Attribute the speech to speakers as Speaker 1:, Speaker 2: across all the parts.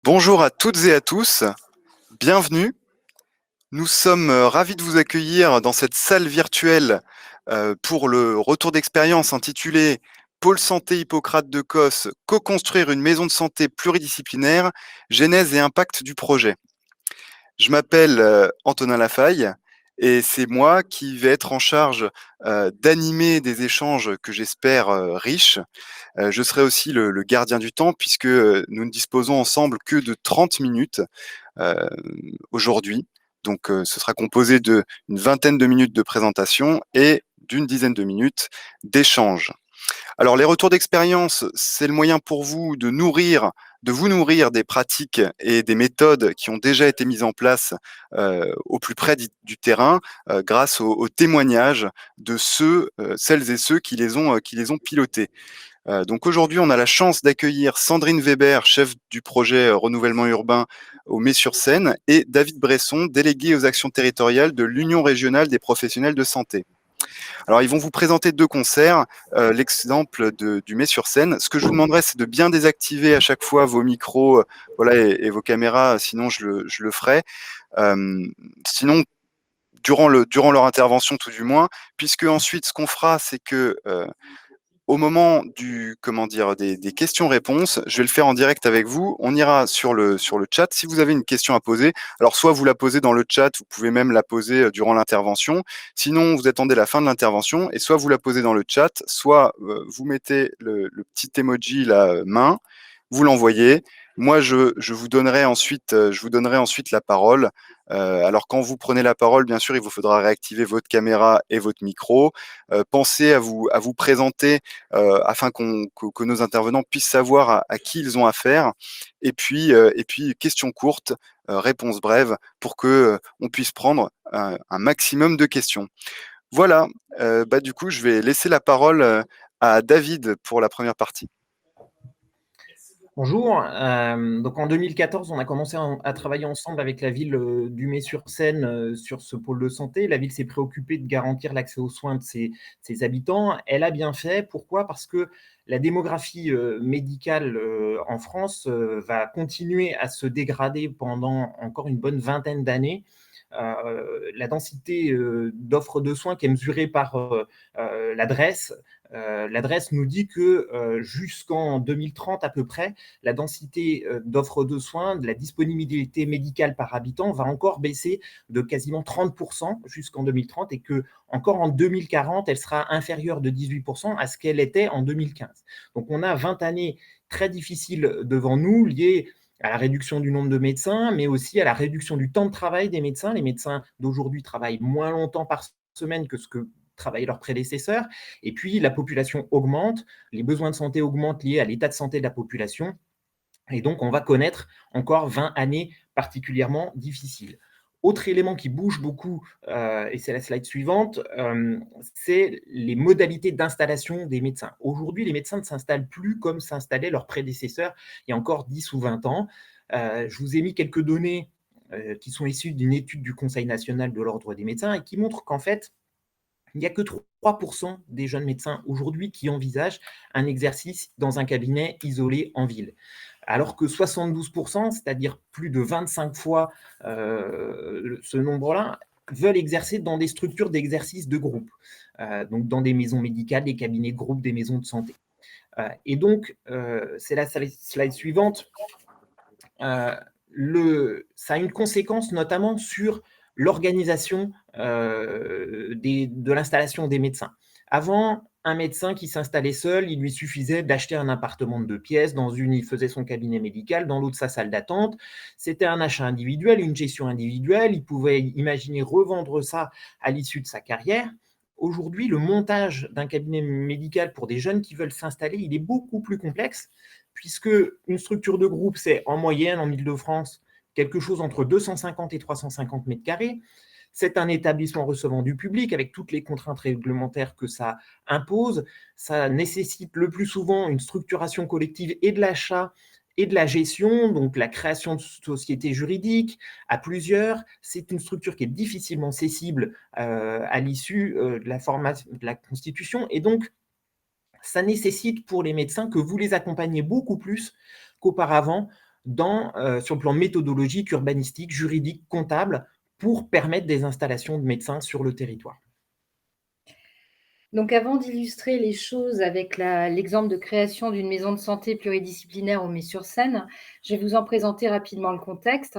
Speaker 1: Bonjour à toutes et à tous, bienvenue. Nous sommes ravis de vous accueillir dans cette salle virtuelle pour le retour d'expérience intitulé Pôle santé Hippocrate de Cos, co-construire une maison de santé pluridisciplinaire, genèse et impact du projet. Je m'appelle Antonin Lafaille et c'est moi qui vais être en charge d'animer des échanges que j'espère riches. Je serai aussi le gardien du temps puisque nous ne disposons ensemble que de 30 minutes euh, aujourd'hui. Donc, ce sera composé d'une vingtaine de minutes de présentation et d'une dizaine de minutes d'échange. Alors, les retours d'expérience, c'est le moyen pour vous de vous nourrir des pratiques et des méthodes qui ont déjà été mises en place au plus près du terrain, grâce aux témoignages de celles et ceux qui les ont pilotés. Donc aujourd'hui, on a la chance d'accueillir Sandrine Weber, chef du projet renouvellement urbain au Mets-sur-Seine, et David Bresson, délégué aux actions territoriales de l'Union régionale des professionnels de santé. Alors ils vont vous présenter deux concerts, l'exemple du Mets-sur-Seine. Ce que je vous demanderai, c'est de bien désactiver à chaque fois vos micros voilà, et vos caméras, sinon je le ferai. Sinon, durant leur intervention tout du moins, puisque ensuite ce qu'on fera, c'est que au moment comment dire, des questions-réponses, je vais le faire en direct avec vous. On ira sur le chat. Si vous avez une question à poser, alors soit vous la posez dans le chat, vous pouvez même la poser durant l'intervention. Sinon, vous attendez la fin de l'intervention et soit vous la posez dans le chat, soit vous mettez le petit emoji la main, vous l'envoyez. Moi, je vous donnerai ensuite la parole. Alors, quand vous prenez la parole, bien sûr, il vous faudra réactiver votre caméra et votre micro. Pensez à vous présenter afin que nos intervenants puissent savoir à qui ils ont affaire. Et puis questions courtes, réponses brèves, pour que on puisse prendre un maximum de questions. Voilà. Du coup, je vais laisser la parole à David pour la première partie.
Speaker 2: Bonjour. Donc en 2014, on a commencé à travailler ensemble avec la ville du Mets-sur-Seine sur ce pôle de santé. La ville s'est préoccupée de garantir l'accès aux soins de ses habitants. Elle a bien fait. Pourquoi? Parce que la démographie médicale en France va continuer à se dégrader pendant encore une bonne vingtaine d'années. La densité d'offres de soins qui est mesurée par l'adresse. L'adresse nous dit que jusqu'en 2030 à peu près, la densité d'offres de soins, de la disponibilité médicale par habitant va encore baisser de quasiment 30% jusqu'en 2030 et que encore en 2040, elle sera inférieure de 18% à ce qu'elle était en 2015. Donc on a 20 années très difficiles devant nous liées à la réduction du nombre de médecins, mais aussi à la réduction du temps de travail des médecins. Les médecins d'aujourd'hui travaillent moins longtemps par semaine que ce que travaillaient leurs prédécesseurs. Et puis, la population augmente, les besoins de santé augmentent liés à l'état de santé de la population. Et donc, on va connaître encore 20 années particulièrement difficiles. Autre élément qui bouge beaucoup, et c'est la slide suivante, c'est les modalités d'installation des médecins. Aujourd'hui, les médecins ne s'installent plus comme s'installaient leurs prédécesseurs il y a encore 10 ou 20 ans. Je vous ai mis quelques données qui sont issues d'une étude du Conseil national de l'ordre des médecins et qui montrent qu'en fait, il n'y a que 3% des jeunes médecins aujourd'hui qui envisagent un exercice dans un cabinet isolé en ville. Alors que 72%, c'est-à-dire plus de 25 fois ce nombre-là, veulent exercer dans des structures d'exercice de groupe, donc dans des maisons médicales, des cabinets de groupe, des maisons de santé. Et donc, c'est la slide suivante, ça a une conséquence notamment sur l'organisation de l'installation des médecins. Avant, un médecin qui s'installait seul, il lui suffisait d'acheter un appartement de 2 pièces. Dans une, il faisait son cabinet médical, dans l'autre, sa salle d'attente. C'était un achat individuel, une gestion individuelle. Il pouvait imaginer revendre ça à l'issue de sa carrière. Aujourd'hui, le montage d'un cabinet médical pour des jeunes qui veulent s'installer, il est beaucoup plus complexe, puisque une structure de groupe, c'est en moyenne, en Île-de-France, quelque chose entre 250 et 350 mètres carrés. C'est un établissement recevant du public avec toutes les contraintes réglementaires que ça impose. Ça nécessite le plus souvent une structuration collective et de l'achat et de la gestion, donc la création de sociétés juridiques à plusieurs. C'est une structure qui est difficilement cessible à l'issue de la constitution. Et donc, ça nécessite pour les médecins que vous les accompagniez beaucoup plus qu'auparavant sur le plan méthodologique, urbanistique, juridique, comptable, pour permettre des installations de médecins sur le territoire.
Speaker 3: Donc, avant d'illustrer les choses avec l'exemple de création d'une maison de santé pluridisciplinaire au Mets-sur-Seine, je vais vous en présenter rapidement le contexte.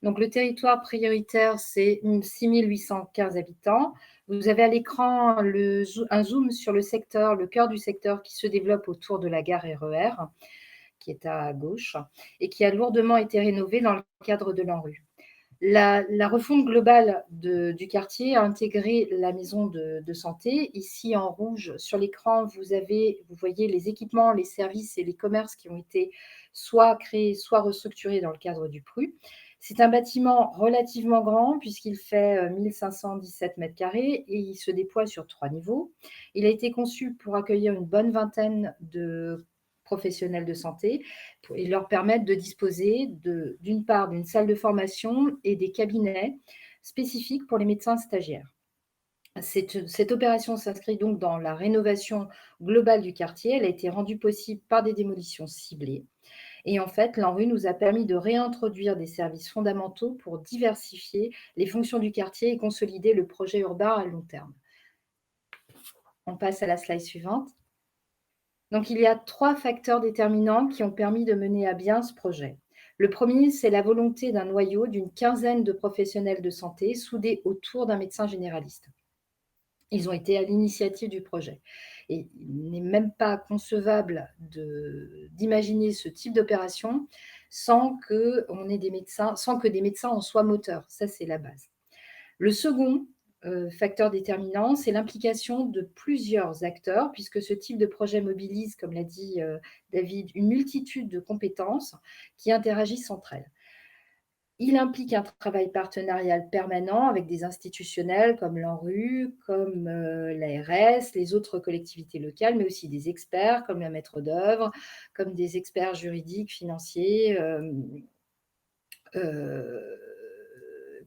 Speaker 3: Donc, le territoire prioritaire, c'est 6 815 habitants. Vous avez à l'écran un zoom sur le secteur, le cœur du secteur qui se développe autour de la gare RER, qui est à gauche, et qui a lourdement été rénové dans le cadre de l'ANRU. La refonte globale du quartier a intégré la maison de santé. Ici, en rouge, sur l'écran, vous voyez les équipements, les services et les commerces qui ont été soit créés, soit restructurés dans le cadre du PRU. C'est un bâtiment relativement grand puisqu'il fait 1517 mètres carrés et il se déploie sur 3 niveaux. Il a été conçu pour accueillir une bonne vingtaine de professionnels de santé et leur permettre de disposer d'une part d'une salle de formation et des cabinets spécifiques pour les médecins stagiaires. Cette opération s'inscrit donc dans la rénovation globale du quartier. Elle a été rendue possible par des démolitions ciblées. Et en fait, l'ANRU nous a permis de réintroduire des services fondamentaux pour diversifier les fonctions du quartier et consolider le projet urbain à long terme. On passe à la slide suivante. Donc, il y a 3 facteurs déterminants qui ont permis de mener à bien ce projet. Le premier, c'est la volonté d'un noyau d'une quinzaine de professionnels de santé soudés autour d'un médecin généraliste. Ils ont été à l'initiative du projet. Et il n'est même pas concevable d'imaginer ce type d'opération sans que des médecins en soient moteurs. Ça, c'est la base. Le second facteur déterminant, c'est l'implication de plusieurs acteurs, puisque ce type de projet mobilise, comme l'a dit David, une multitude de compétences qui interagissent entre elles. Il implique un travail partenarial permanent avec des institutionnels comme l'ANRU, comme l'ARS, les autres collectivités locales, mais aussi des experts comme la maître d'œuvre, comme des experts juridiques, financiers,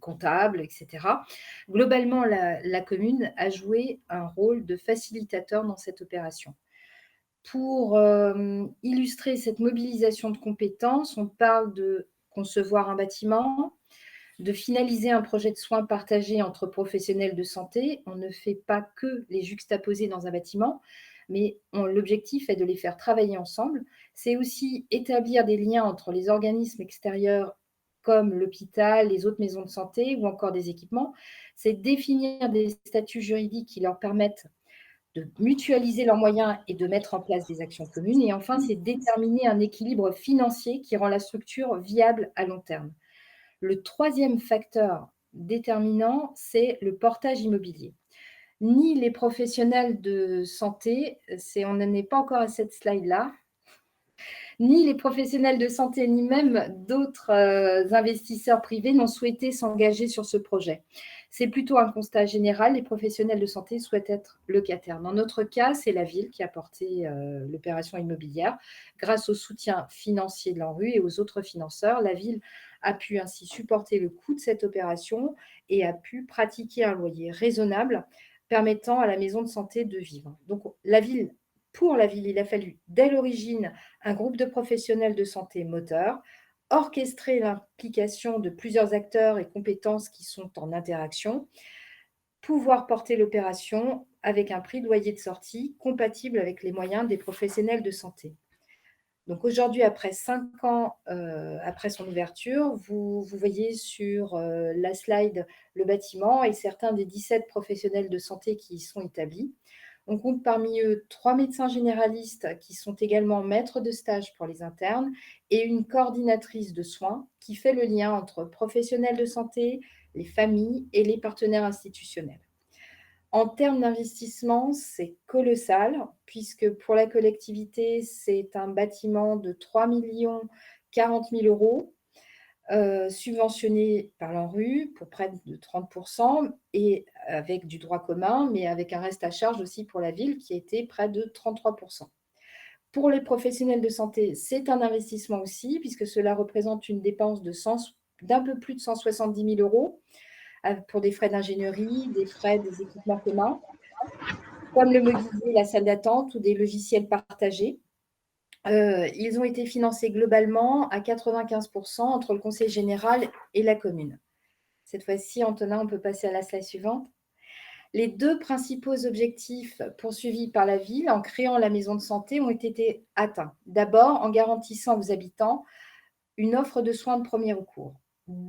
Speaker 3: comptables, etc. Globalement, la commune a joué un rôle de facilitateur dans cette opération. Pour illustrer cette mobilisation de compétences, on parle de concevoir un bâtiment, de finaliser un projet de soins partagé entre professionnels de santé. On ne fait pas que les juxtaposer dans un bâtiment, mais l'objectif est de les faire travailler ensemble. C'est aussi établir des liens entre les organismes extérieurs comme l'hôpital, les autres maisons de santé ou encore des équipements. C'est définir des statuts juridiques qui leur permettent de mutualiser leurs moyens et de mettre en place des actions communes. Et enfin, c'est déterminer un équilibre financier qui rend la structure viable à long terme. Le troisième facteur déterminant, c'est le portage immobilier. Ni les professionnels de santé, on n'en est pas encore à cette slide-là, ni les professionnels de santé, ni même d'autres investisseurs privés n'ont souhaité s'engager sur ce projet. C'est plutôt un constat général, les professionnels de santé souhaitent être locataires. Dans notre cas, c'est la ville qui a porté l'opération immobilière. Grâce au soutien financier de l'ANRU et aux autres financeurs, la ville a pu ainsi supporter le coût de cette opération et a pu pratiquer un loyer raisonnable permettant à la maison de santé de vivre. Donc, pour la ville, il a fallu, dès l'origine, un groupe de professionnels de santé moteurs, orchestrer l'implication de plusieurs acteurs et compétences qui sont en interaction, pouvoir porter l'opération avec un prix de loyer de sortie compatible avec les moyens des professionnels de santé. Donc aujourd'hui, après 5 ans après son ouverture, vous voyez sur la slide le bâtiment et certains des 17 professionnels de santé qui y sont établis. On compte parmi eux 3 médecins généralistes qui sont également maîtres de stage pour les internes et une coordinatrice de soins qui fait le lien entre professionnels de santé, les familles et les partenaires institutionnels. En termes d'investissement, c'est colossal, puisque pour la collectivité, c'est un bâtiment de 3 40 000 euros, subventionné par l'ANRU pour près de 30%, et avec du droit commun, mais avec un reste à charge aussi pour la ville qui a été près de 33%. Pour les professionnels de santé, c'est un investissement aussi, puisque cela représente une dépense d'un peu plus de 170 000 euros, pour des frais d'ingénierie, des frais des équipements communs, comme le mobilier, la salle d'attente ou des logiciels partagés. Ils ont été financés globalement à 95% entre le conseil général et la commune. Cette fois-ci, Antonin, on peut passer à la slide suivante. Les 2 principaux objectifs poursuivis par la ville en créant la maison de santé ont été atteints. D'abord, en garantissant aux habitants une offre de soins de premier recours.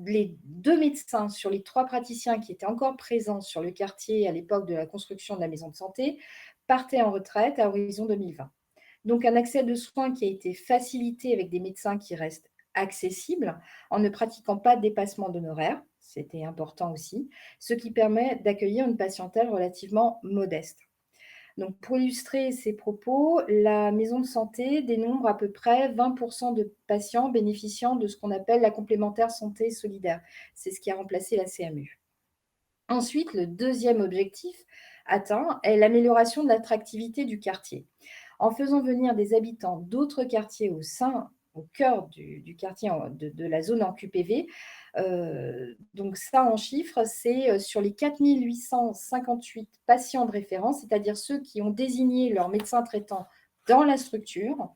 Speaker 3: Les 2 médecins sur les 3 praticiens qui étaient encore présents sur le quartier à l'époque de la construction de la maison de santé partaient en retraite à horizon 2020. Donc un accès de soins qui a été facilité avec des médecins qui restent accessibles en ne pratiquant pas de dépassement d'honoraires, c'était important aussi, ce qui permet d'accueillir une patientèle relativement modeste. Donc, pour illustrer ces propos, la maison de santé dénombre à peu près 20% de patients bénéficiant de ce qu'on appelle la complémentaire santé solidaire. C'est ce qui a remplacé la CMU. Ensuite, le deuxième objectif atteint est l'amélioration de l'attractivité du quartier. En faisant venir des habitants d'autres quartiers au cœur du quartier de la zone en QPV, donc ça en chiffres, c'est sur les 4 858 patients de référence, c'est-à-dire ceux qui ont désigné leur médecin traitant dans la structure,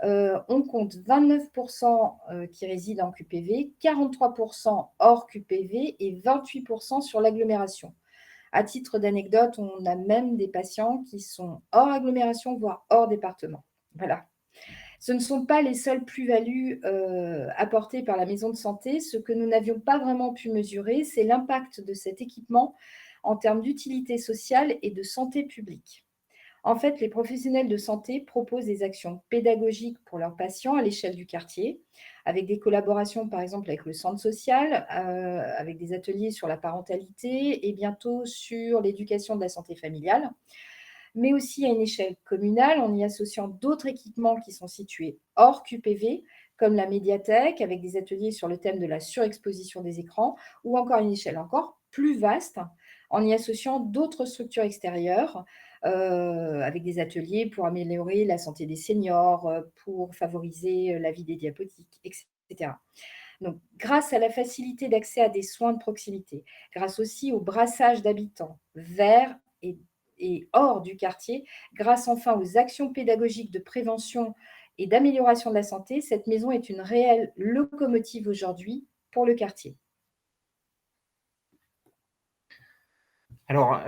Speaker 3: on compte 29% qui résident en QPV, 43% hors QPV et 28% sur l'agglomération. À titre d'anecdote, on a même des patients qui sont hors agglomération, voire hors département. Voilà. Ce ne sont pas les seules plus-values apportées par la maison de santé. Ce que nous n'avions pas vraiment pu mesurer, c'est l'impact de cet équipement en termes d'utilité sociale et de santé publique. En fait, les professionnels de santé proposent des actions pédagogiques pour leurs patients à l'échelle du quartier, avec des collaborations par exemple avec le centre social, avec des ateliers sur la parentalité et bientôt sur l'éducation de la santé familiale, mais aussi à une échelle communale en y associant d'autres équipements qui sont situés hors QPV, comme la médiathèque, avec des ateliers sur le thème de la surexposition des écrans, ou encore à une échelle encore plus vaste, en y associant d'autres structures extérieures, avec des ateliers pour améliorer la santé des seniors, pour favoriser la vie des diabétiques, etc. Donc, grâce à la facilité d'accès à des soins de proximité, grâce aussi au brassage d'habitants vers et hors du quartier, grâce enfin aux actions pédagogiques de prévention et d'amélioration de la santé, cette maison est une réelle locomotive aujourd'hui pour le quartier.
Speaker 2: Alors,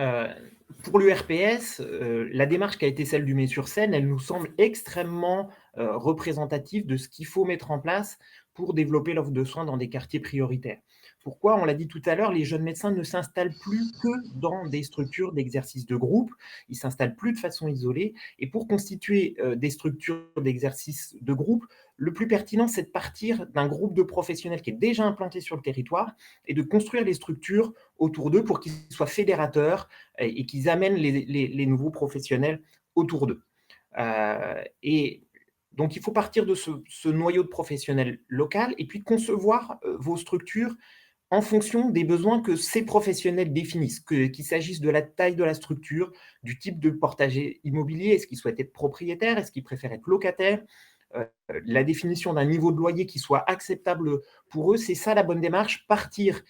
Speaker 2: pour l'URPS, la démarche qui a été celle du Mets-sur-Seine, elle nous semble extrêmement représentative de ce qu'il faut mettre en place pour développer l'offre de soins dans des quartiers prioritaires. Pourquoi? On l'a dit tout à l'heure, les jeunes médecins ne s'installent plus que dans des structures d'exercice de groupe, ils ne s'installent plus de façon isolée. Et pour constituer des structures d'exercice de groupe, le plus pertinent, c'est de partir d'un groupe de professionnels qui est déjà implanté sur le territoire et de construire les structures autour d'eux pour qu'ils soient fédérateurs et qu'ils amènent les nouveaux professionnels autour d'eux. Et donc, il faut partir de ce noyau de professionnels local et puis concevoir vos structures en fonction des besoins que ces professionnels définissent, qu'il s'agisse de la taille de la structure, du type de portage immobilier, est-ce qu'ils souhaitent être propriétaires, est-ce qu'ils préfèrent être locataires, la définition d'un niveau de loyer qui soit acceptable pour eux, c'est ça la bonne démarche, partir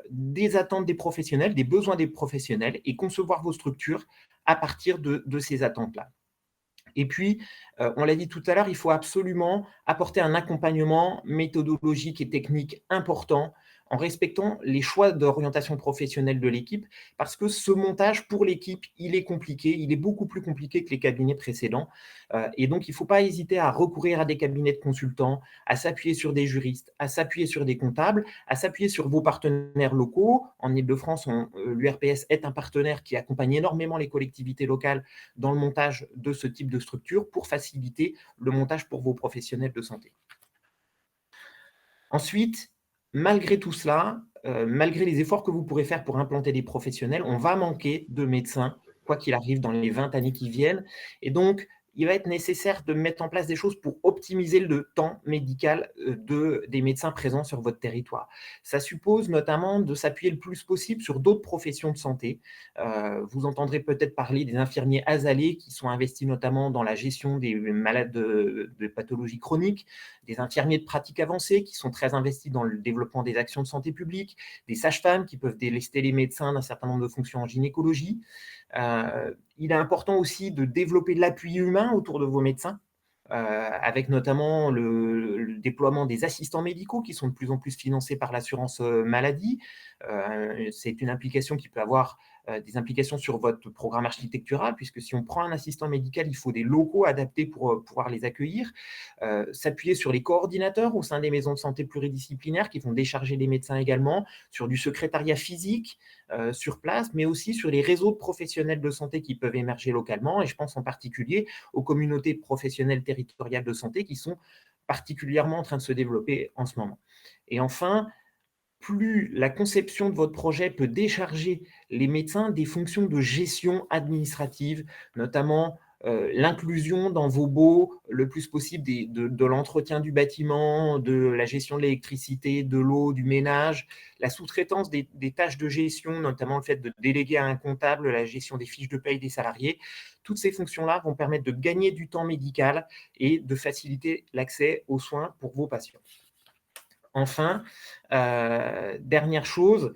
Speaker 2: des attentes des professionnels, des besoins des professionnels et concevoir vos structures à partir de ces attentes-là. Et puis, on l'a dit tout à l'heure, il faut absolument apporter un accompagnement méthodologique et technique important en respectant les choix d'orientation professionnelle de l'équipe, parce que ce montage pour l'équipe, il est compliqué, il est beaucoup plus compliqué que les cabinets précédents. Et donc, il ne faut pas hésiter à recourir à des cabinets de consultants, à s'appuyer sur des juristes, à s'appuyer sur des comptables, à s'appuyer sur vos partenaires locaux. En Ile-de-France, l'URPS est un partenaire qui accompagne énormément les collectivités locales dans le montage de ce type de structure pour faciliter le montage pour vos professionnels de santé. Ensuite, malgré tout cela, malgré les efforts que vous pourrez faire pour implanter des professionnels, on va manquer de médecins, quoi qu'il arrive dans les 20 années qui viennent. Et donc, il va être nécessaire de mettre en place des choses pour optimiser le temps médical des médecins présents sur votre territoire. Ça suppose notamment de s'appuyer le plus possible sur d'autres professions de santé. Vous entendrez peut-être parler des infirmiers azalés qui sont investis notamment dans la gestion des malades de pathologies chroniques, des infirmiers de pratique avancée qui sont très investis dans le développement des actions de santé publique, des sages-femmes qui peuvent délester les médecins d'un certain nombre de fonctions en gynécologie. Il est important aussi de développer l'appui humain autour de vos médecins. avec notamment le déploiement des assistants médicaux qui sont de plus en plus financés par l'assurance maladie. C'est une application qui peut avoir des implications sur votre programme architectural, puisque si on prend un assistant médical, il faut des locaux adaptés pour pouvoir les accueillir. S'appuyer sur les coordinateurs au sein des maisons de santé pluridisciplinaires qui vont décharger les médecins également, sur du secrétariat physique sur place, mais aussi sur les réseaux de professionnels de santé qui peuvent émerger localement. Et je pense en particulier aux communautés professionnelles territoriales de santé qui sont particulièrement en train de se développer en ce moment. Et enfin, plus la conception de votre projet peut décharger les médecins des fonctions de gestion administrative, notamment l'inclusion dans vos baux le plus possible de l'entretien du bâtiment, de la gestion de l'électricité, de l'eau, du ménage, la sous-traitance des tâches de gestion, notamment le fait de déléguer à un comptable la gestion des fiches de paye des salariés. Toutes ces fonctions-là vont permettre de gagner du temps médical et de faciliter l'accès aux soins pour vos patients. Enfin, dernière chose,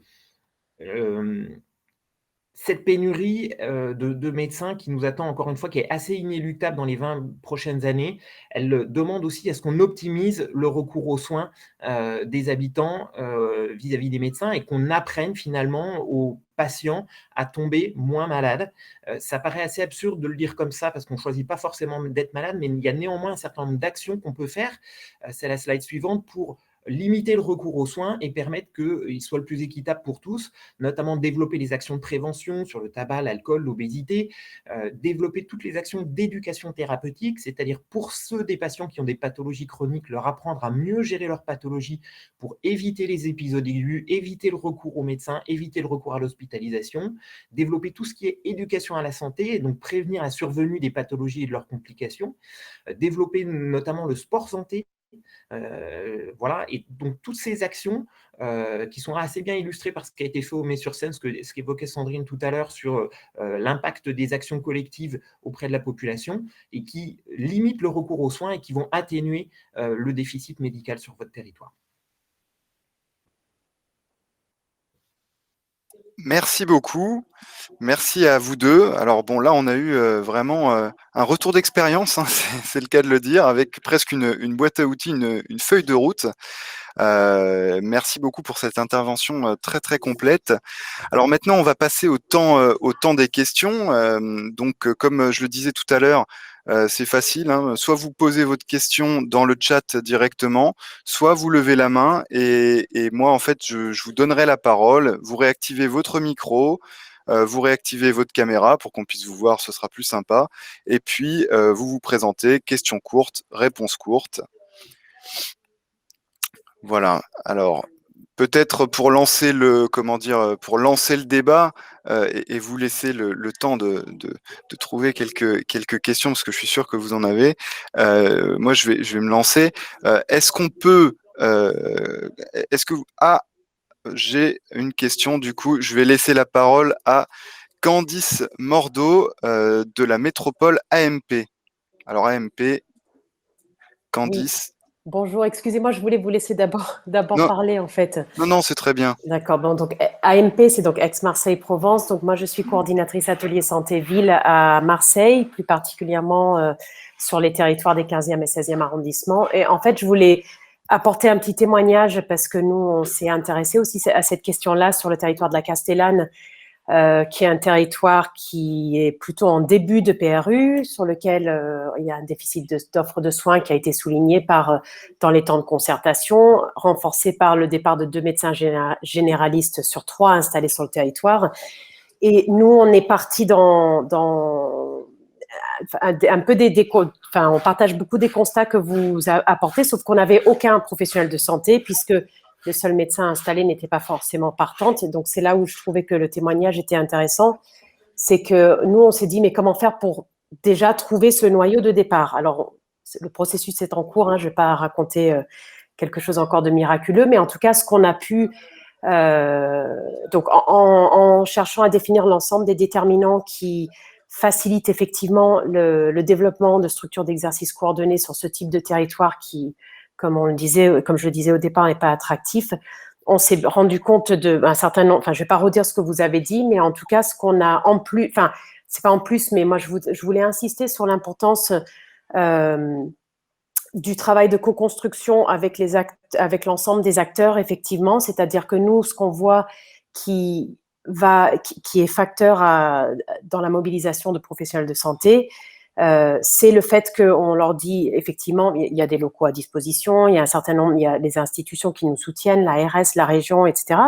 Speaker 2: cette pénurie de médecins qui nous attend encore une fois, qui est assez inéluctable dans les 20 prochaines années, elle demande aussi à ce qu'on optimise le recours aux soins des habitants vis-à-vis des médecins et qu'on apprenne finalement aux patients à tomber moins malades. Ça paraît assez absurde de le dire comme ça parce qu'on ne choisit pas forcément d'être malade, mais il y a néanmoins un certain nombre d'actions qu'on peut faire. C'est la slide suivante pour limiter le recours aux soins et permettre qu'il soit le plus équitable pour tous, notamment développer les actions de prévention sur le tabac, l'alcool, l'obésité, développer toutes les actions d'éducation thérapeutique, c'est-à-dire pour ceux des patients qui ont des pathologies chroniques, leur apprendre à mieux gérer leur pathologie pour éviter les épisodes aigus, éviter le recours aux médecins, éviter le recours à l'hospitalisation, développer tout ce qui est éducation à la santé, et donc prévenir la survenue des pathologies et de leurs complications, développer notamment le sport santé. Voilà, et donc toutes ces actions qui sont assez bien illustrées par ce qui a été fait au Mets-sur-Seine, ce qu'évoquait Sandrine tout à l'heure sur l'impact des actions collectives auprès de la population et qui limitent le recours aux soins et qui vont atténuer le déficit médical sur votre territoire.
Speaker 1: Merci beaucoup. Merci à vous deux. Alors bon, là, on a eu vraiment un retour d'expérience, hein, c'est le cas de le dire, avec presque une boîte à outils, une feuille de route. Merci beaucoup pour cette intervention très très complète. Alors maintenant, on va passer au temps des questions. Donc, comme je le disais tout à l'heure, c'est facile, hein. Soit vous posez votre question dans le chat directement, soit vous levez la main et moi, en fait, je vous donnerai la parole. Vous réactivez votre micro, vous réactivez votre caméra pour qu'on puisse vous voir, ce sera plus sympa. Et puis, vous vous présentez, questions courtes, réponses courtes. Voilà. Alors, peut-être pour lancer pour lancer le débat et vous laisser le temps de trouver quelques questions parce que je suis sûr que vous en avez. Moi, je vais me lancer. Est-ce qu'on peut, j'ai une question. Du coup, je vais laisser la parole à Candice Mordeau de la métropole AMP. Alors AMP, Candice.
Speaker 4: Oui. Bonjour, excusez-moi, je voulais vous laisser d'abord
Speaker 1: Non.
Speaker 4: parler en fait.
Speaker 1: Non, c'est très bien.
Speaker 4: D'accord, bon, donc AMP, c'est donc Aix-Marseille-Provence. Donc moi, je suis coordinatrice atelier santé-ville à Marseille, plus particulièrement sur les territoires des 15e et 16e arrondissements. Et en fait, je voulais apporter un petit témoignage parce que nous, on s'est intéressé aussi à cette question-là sur le territoire de la Castellane, qui est un territoire qui est plutôt en début de PRU, sur lequel il y a un déficit d'offres de soins qui a été souligné dans les temps de concertation, renforcé par le départ de 2 médecins généralistes sur 3 installés sur le territoire. Et nous, on est parti on partage beaucoup des constats que vous apportez, sauf qu'on n'avait aucun professionnel de santé, puisque le seul médecin installé n'était pas forcément partante. Et donc, c'est là où je trouvais que le témoignage était intéressant. C'est que nous, on s'est dit, mais comment faire pour déjà trouver ce noyau de départ? Alors, le processus est en cours, hein, je ne vais pas raconter quelque chose encore de miraculeux, mais en tout cas, ce qu'on a pu, donc en cherchant à définir l'ensemble des déterminants qui facilitent effectivement le développement de structures d'exercice coordonnées sur ce type de territoire qui, comme je le disais au départ, n'est pas attractif. On s'est rendu compte d'un certain nombre, je ne vais pas redire ce que vous avez dit, mais en tout cas, ce qu'on a en plus, c'est pas en plus, mais moi, je voulais insister sur l'importance du travail de co-construction avec l'ensemble des acteurs, effectivement. C'est-à-dire que nous, ce qu'on voit qui est facteur dans la mobilisation de professionnels de santé, c'est le fait qu'on leur dit, effectivement, il y a des locaux à disposition, il y a un certain nombre, il y a des institutions qui nous soutiennent, l'ARS, la région, etc.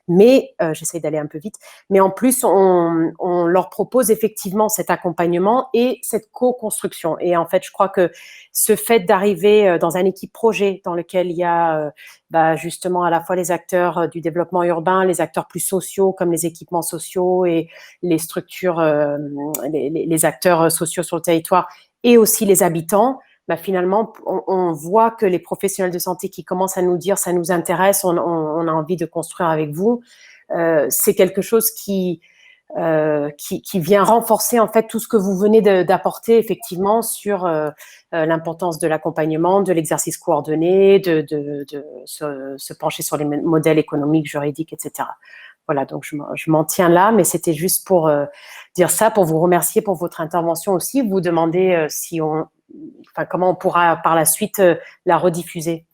Speaker 4: Mais, j'essaie d'aller un peu vite, mais en plus, on leur propose effectivement cet accompagnement et cette co-construction. Et en fait, je crois que ce fait d'arriver dans un équipe projet dans lequel il y a justement à la fois les acteurs du développement urbain, les acteurs plus sociaux comme les équipements sociaux et les structures, les acteurs sociaux sur le territoire et aussi les habitants, finalement, on voit que les professionnels de santé qui commencent à nous dire ça nous intéresse, on a envie de construire avec vous, c'est quelque chose qui vient renforcer en fait tout ce que vous venez d'apporter effectivement sur l'importance de l'accompagnement, de l'exercice coordonné, de se pencher sur les modèles économiques, juridiques, etc. Voilà, donc je m'en tiens là, mais c'était juste pour dire ça, pour vous remercier pour votre intervention aussi, vous demander comment on pourra par la suite la rediffuser.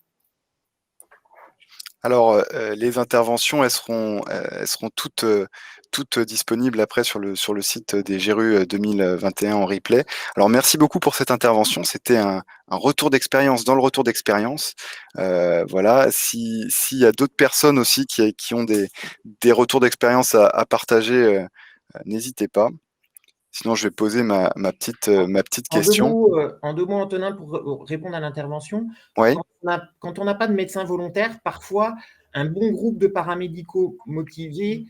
Speaker 1: Alors, les interventions, elles seront toutes disponibles après sur le site des GRU 2021 en replay. Alors, merci beaucoup pour cette intervention. C'était un retour d'expérience dans le retour d'expérience. Voilà, s'il y a d'autres personnes aussi qui ont des retours d'expérience à partager, n'hésitez pas. Sinon, je vais poser ma petite question.
Speaker 2: En 2 mots, Antonin, pour répondre à l'intervention.
Speaker 1: Oui.
Speaker 2: Quand on n'a pas de médecin volontaire, parfois, un bon groupe de paramédicaux motivés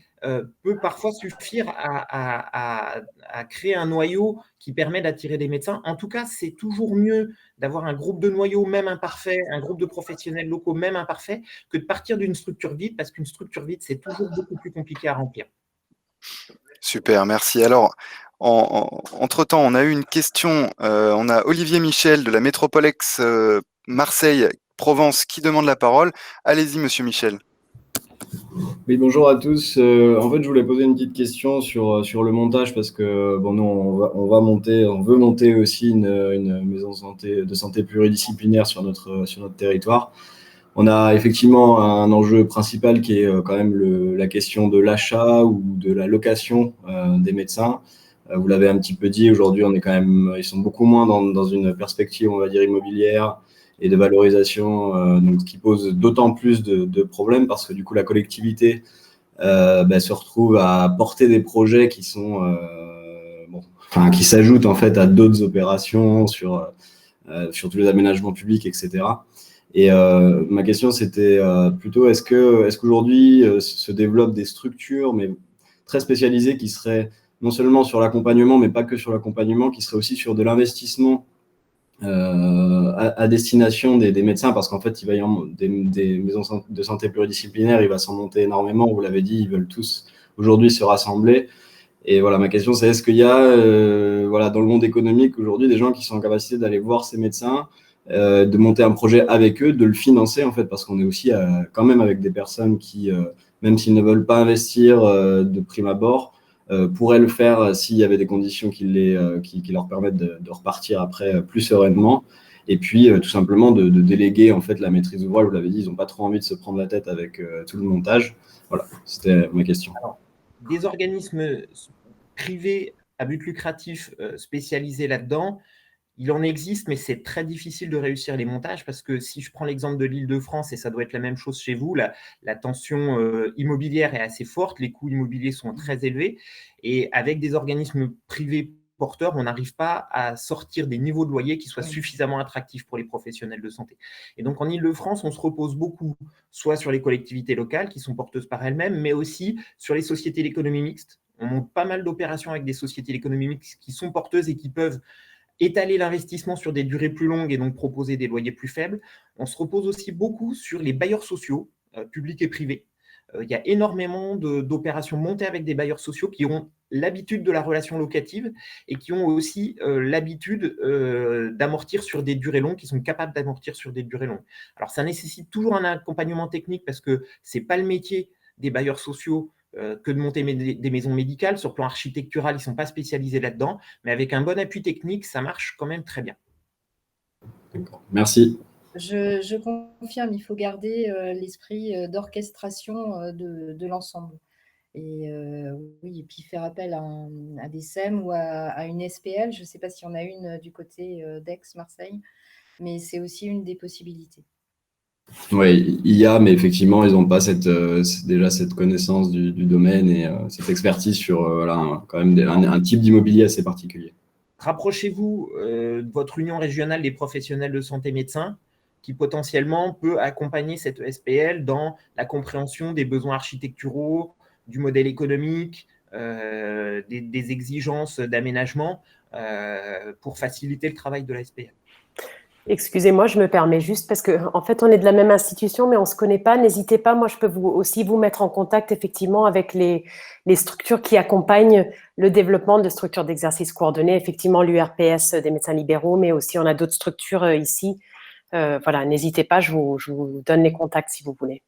Speaker 2: peut parfois suffire à créer un noyau qui permet d'attirer des médecins. En tout cas, c'est toujours mieux d'avoir un groupe de noyaux, même imparfait, un groupe de professionnels locaux, même imparfait, que de partir d'une structure vide, parce qu'une structure vide, c'est toujours beaucoup plus compliqué à remplir.
Speaker 1: Super, merci. Alors, entre-temps, on a eu une question. On a Olivier Michel de la Métropolex Marseille-Provence qui demande la parole. Allez-y, monsieur Michel.
Speaker 5: Oui, bonjour à tous. En fait, je voulais poser une petite question sur le montage parce que nous, on veut monter aussi une maison de santé pluridisciplinaire sur notre territoire. On a effectivement un enjeu principal qui est quand même la question de l'achat ou de la location des médecins. Vous l'avez un petit peu dit, aujourd'hui, ils sont beaucoup moins dans une perspective, on va dire, immobilière et de valorisation, donc ce qui pose d'autant plus de problèmes parce que du coup, la collectivité se retrouve à porter des projets qui sont qui s'ajoutent en fait à d'autres opérations sur tous les aménagements publics, etc. Et ma question, c'était plutôt est-ce qu'aujourd'hui se développent des structures, mais très spécialisées, qui seraient non seulement sur l'accompagnement, mais pas que sur l'accompagnement, qui seraient aussi sur de l'investissement à destination des médecins, parce qu'en fait, il va y avoir des maisons de santé pluridisciplinaires, il va s'en monter énormément, vous l'avez dit, ils veulent tous aujourd'hui se rassembler. Et voilà, ma question, c'est est-ce qu'il y a dans le monde économique aujourd'hui des gens qui sont en capacité d'aller voir ces médecins, de monter un projet avec eux, de le financer en fait, parce qu'on est aussi quand même avec des personnes qui, même s'ils ne veulent pas investir de prime abord, pourraient le faire s'il y avait des conditions qui leur permettent de repartir après plus sereinement. Et puis tout simplement de déléguer en fait la maîtrise d'ouvrage. Vous l'avez dit, ils n'ont pas trop envie de se prendre la tête avec tout le montage. Voilà, c'était ma question.
Speaker 2: Alors, des organismes privés à but lucratif spécialisés là-dedans, il en existe, mais c'est très difficile de réussir les montages parce que si je prends l'exemple de l'Île-de-France, et ça doit être la même chose chez vous, la tension immobilière est assez forte, les coûts immobiliers sont très élevés, et avec des organismes privés porteurs, on n'arrive pas à sortir des niveaux de loyer qui soient suffisamment attractifs pour les professionnels de santé. Et donc en Île-de-France, on se repose beaucoup, soit sur les collectivités locales qui sont porteuses par elles-mêmes, mais aussi sur les sociétés d'économie mixte. On monte pas mal d'opérations avec des sociétés d'économie mixte qui sont porteuses et qui peuvent étaler l'investissement sur des durées plus longues et donc proposer des loyers plus faibles. On se repose aussi beaucoup sur les bailleurs sociaux, publics et privés. Il y a énormément d'opérations montées avec des bailleurs sociaux qui ont l'habitude de la relation locative et qui ont aussi l'habitude d'amortir sur des durées longues, qui sont capables d'amortir sur des durées longues. Alors, ça nécessite toujours un accompagnement technique parce que ce n'est pas le métier des bailleurs sociaux que de monter des maisons médicales. Sur le plan architectural, ils ne sont pas spécialisés là-dedans, mais avec un bon appui technique, ça marche quand même très bien.
Speaker 5: D'accord. Merci.
Speaker 3: Je confirme, il faut garder l'esprit d'orchestration de l'ensemble. Et oui, et puis faire appel à des SEM ou à une SPL. Je ne sais pas s'il y en a une du côté d'Aix-Marseille, mais c'est aussi une des possibilités.
Speaker 5: Oui, il y a, mais effectivement, ils n'ont pas déjà cette connaissance du domaine et cette expertise sur voilà, quand même un type d'immobilier assez particulier.
Speaker 2: Rapprochez-vous de votre union régionale des professionnels de santé médecins qui potentiellement peut accompagner cette SPL dans la compréhension des besoins architecturaux, du modèle économique, des exigences d'aménagement pour faciliter le travail de la SPL.
Speaker 4: Excusez-moi, je me permets juste parce que en fait, on est de la même institution, mais on ne se connaît pas. N'hésitez pas, moi, je peux aussi vous mettre en contact effectivement avec les structures qui accompagnent le développement de structures d'exercice coordonné. Effectivement, l'URPS des médecins libéraux, mais aussi on a d'autres structures ici. Voilà, n'hésitez pas, je vous donne les contacts si vous voulez.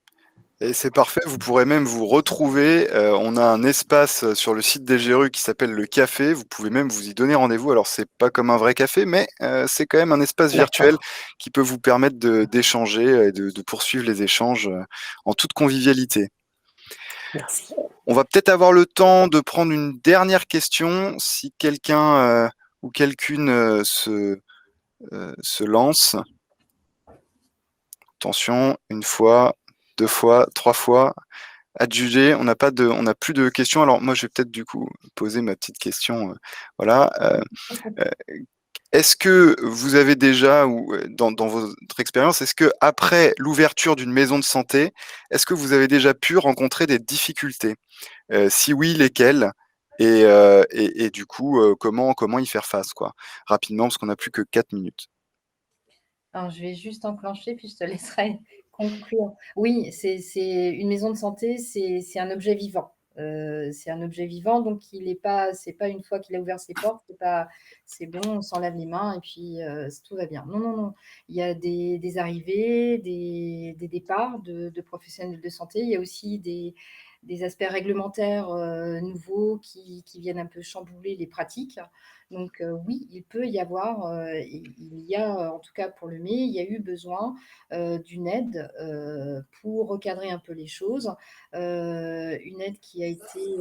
Speaker 1: Et c'est parfait, vous pourrez même vous retrouver. On a un espace sur le site des GRU qui s'appelle le café. Vous pouvez même vous y donner rendez-vous. Alors, c'est pas comme un vrai café, mais c'est quand même un espace virtuel qui peut vous permettre d'échanger et de poursuivre les échanges en toute convivialité.
Speaker 4: Merci.
Speaker 1: On va peut-être avoir le temps de prendre une dernière question si quelqu'un ou quelqu'une se lance. Attention, une fois, deux fois, trois fois. Adjugé, on n'a plus de questions. Alors moi, je vais peut-être du coup poser ma petite question. Voilà. Est-ce que vous avez déjà, ou dans votre expérience, est-ce que après l'ouverture d'une maison de santé, est-ce que vous avez déjà pu rencontrer des difficultés? Si oui, lesquelles? Et du coup, comment y faire face, quoi? Rapidement, parce qu'on n'a plus que 4 minutes.
Speaker 3: Alors, je vais juste enclencher, puis je te laisserai conclure. Oui, c'est une maison de santé, c'est un objet vivant. C'est un objet vivant, donc c'est pas une fois qu'il a ouvert ses portes, c'est bon, on s'en lave les mains et puis tout va bien. Non, non, non. Il y a des arrivées, des départs de professionnels de santé. Il y a aussi des aspects réglementaires nouveaux qui viennent un peu chambouler les pratiques. Donc oui, il peut y avoir, il y a en tout cas pour le mai, il y a eu besoin d'une aide pour recadrer un peu les choses. Une aide qui a été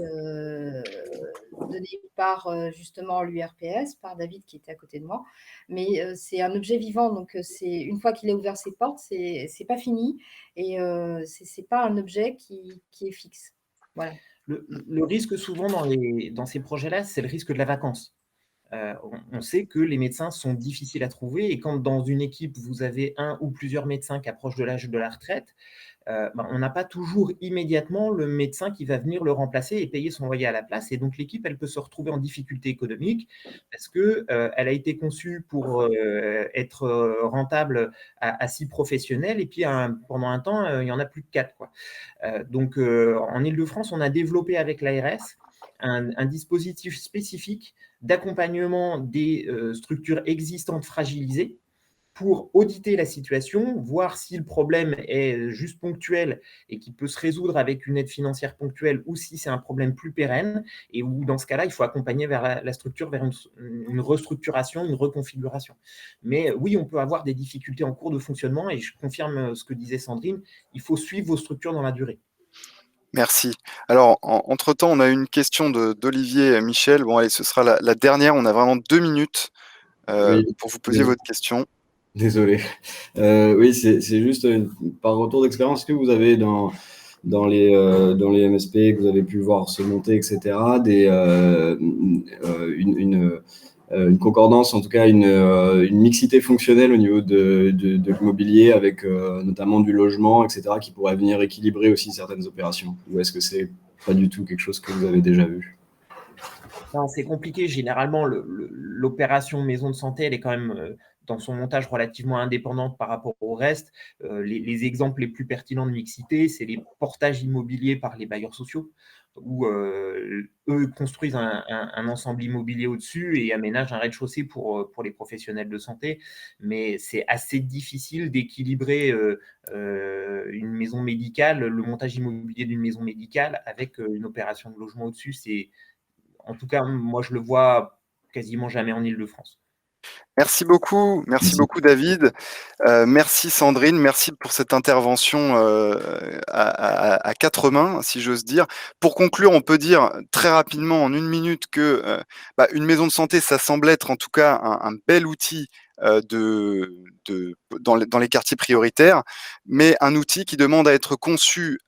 Speaker 3: donnée par justement l'URPS, par David qui était à côté de moi. Mais c'est un objet vivant, donc une fois qu'il a ouvert ses portes, c'est pas fini et c'est pas un objet qui est fixe. Voilà.
Speaker 2: Le risque souvent dans ces projets-là, c'est le risque de la vacance. On sait que les médecins sont difficiles à trouver et quand dans une équipe, vous avez un ou plusieurs médecins qui approchent de l'âge de la retraite, on n'a pas toujours immédiatement le médecin qui va venir le remplacer et payer son loyer à la place. Et donc, l'équipe, elle peut se retrouver en difficulté économique parce qu'elle a été conçue pour être rentable à 6 professionnels et puis pendant un temps, il n'y en a plus que 4. Quoi. Donc, en Ile-de-France, on a développé avec l'ARS un dispositif spécifique d'accompagnement des structures existantes fragilisées pour auditer la situation, voir si le problème est juste ponctuel et qui peut se résoudre avec une aide financière ponctuelle ou si c'est un problème plus pérenne et où dans ce cas-là, il faut accompagner vers la structure vers une restructuration, une reconfiguration. Mais oui, on peut avoir des difficultés en cours de fonctionnement et je confirme ce que disait Sandrine, il faut suivre vos structures dans la durée.
Speaker 1: Merci. Alors, entre-temps, on a une question d'Olivier Michel. Bon, allez, ce sera la dernière. On a vraiment 2 minutes
Speaker 5: Oui.
Speaker 1: pour vous poser votre question.
Speaker 5: Désolé. Oui, c'est juste par retour d'expérience que vous avez dans les MSP que vous avez pu voir se monter, etc., une concordance, en tout cas une mixité fonctionnelle au niveau de l'immobilier avec notamment du logement, etc., qui pourrait venir équilibrer aussi certaines opérations. Ou est-ce que c'est pas du tout quelque chose que vous avez déjà vu?
Speaker 2: Non, c'est compliqué. Généralement, l'opération maison de santé, elle est quand même dans son montage relativement indépendante par rapport au reste. Les exemples les plus pertinents de mixité, c'est les portages immobiliers par les bailleurs sociaux, où eux construisent un ensemble immobilier au-dessus et aménagent un rez-de-chaussée pour les professionnels de santé. Mais c'est assez difficile d'équilibrer une maison médicale, le montage immobilier d'une maison médicale avec une opération de logement au-dessus. En tout cas, moi, je le vois quasiment jamais en Ile-de-France.
Speaker 1: Merci beaucoup David. Merci Sandrine, merci pour cette intervention à quatre mains, si j'ose dire. Pour conclure, on peut dire très rapidement en une minute que une maison de santé, ça semble être en tout cas un bel outil dans les quartiers prioritaires, mais un outil qui demande à être conçu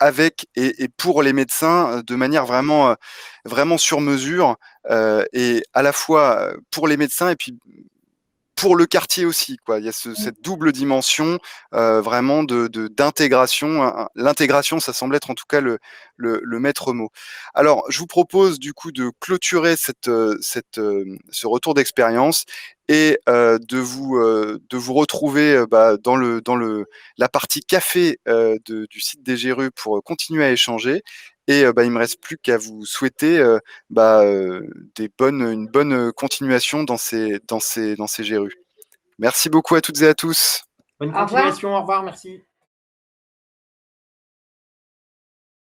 Speaker 1: avec et pour les médecins de manière vraiment sur mesure, et à la fois pour les médecins et puis pour le quartier aussi, quoi. Il y a cette double dimension vraiment d'intégration. L'intégration, ça semble être en tout cas le maître mot. Alors, je vous propose du coup de clôturer ce retour d'expérience et de vous retrouver dans la partie café du site des GRU pour continuer à échanger. Et il me reste plus qu'à vous souhaiter une bonne continuation dans ces GRU. Merci beaucoup à toutes et à tous.
Speaker 2: Bonne
Speaker 3: Au revoir.
Speaker 2: continuation, au revoir, merci.